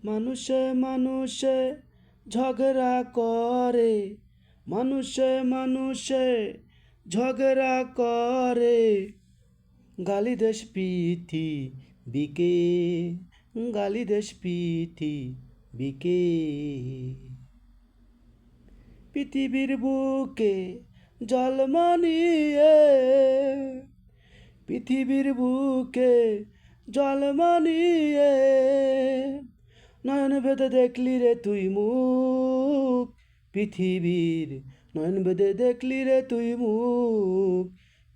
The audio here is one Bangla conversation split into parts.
মানুষে মানুষে ঝগড়া করে, মানুষে মানুষে ঝগড়া করে, গালি দেশ পৃথিবীকে, গালি দেশ পৃথিবীকে। পৃথিবীর বুকে জলমানিয়ে, পৃথিবীর বুকে জলমানিয়ে, নয়ন বেদে দেখলি রে তুই মুখ পৃথিবীর, নয়ন বেদে দেখলি রে তুই মুখ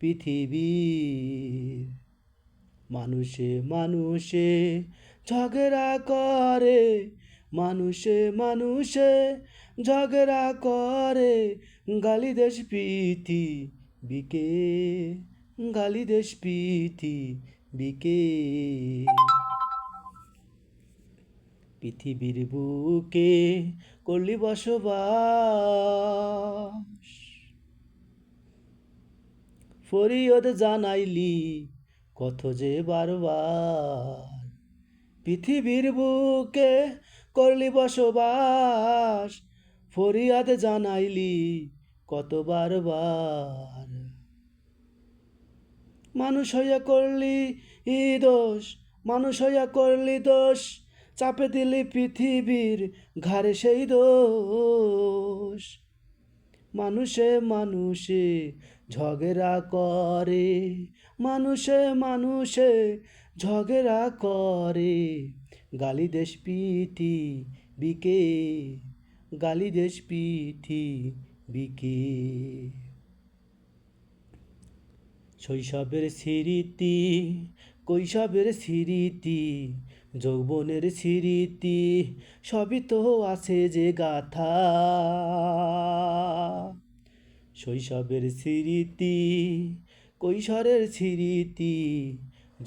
পৃথিবীর। মানুষে মানুষে ঝগড়া করে, মানুষে মানুষে ঝগড়া করে, গালি দেশ পৃথিবীকে, গালি দেশ পৃথিবীকে। পৃথিবীর বুকে করলি বসবাস, ফরিয়াদ জানাইলি কত যে বারবার। পৃথিবীর বুকে করলি বসবাস, ফরিয়াদ জানাইলি কত বারবার। মানুষ হইয়া করলি দোষ, মানুষ হইয়া করলি দোষ, চাপে দিলি পৃথিবীর ঘাড়ে সেই দোষ। মানুষে মানুষে ঝগড়া করে, মানুষে মানুষে ঝগড়া করে, গালি দেশ পৃথিবীকে, গালি দেশ পৃথিবীকে। শৈশবের স্মৃতি, কৈশোরের স্মৃতি, যৌবনের স্মৃতি, সবই তো আছে যে গাথা। শৈশবের স্মৃতি, কৈশোরের স্মৃতি,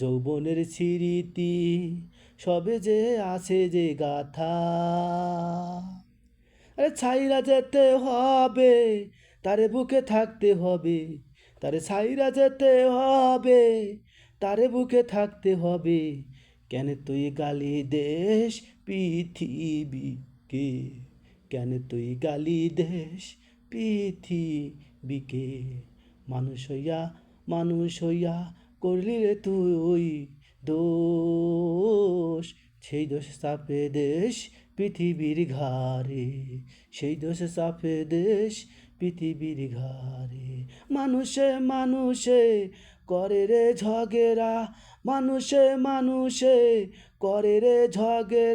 যৌবনের স্মৃতি, সবে যে আছে যে গাথা। আরে ছাইরা যেতে হবে, তারে বুকে থাকতে হবে, তারে ছাইরা যেতে হবে, তারে বুকে থাকতে হবে। কেন তুই গালি দেশ পৃথিবীকে, কেন তুই গালি দেশ পৃথিবীকে। মানুষ হইয়া করলি রে তুই দোষ, সেই দোষ চাপে দেশ পৃথিবীর ঘাড়ে, সেই দোষ চাপে দেশ পৃথিবীর ঘাড়ে। মানুষে মানুষে করে রে ঝগড়া, মানুষে মানুষে করে রে ঝগড়া।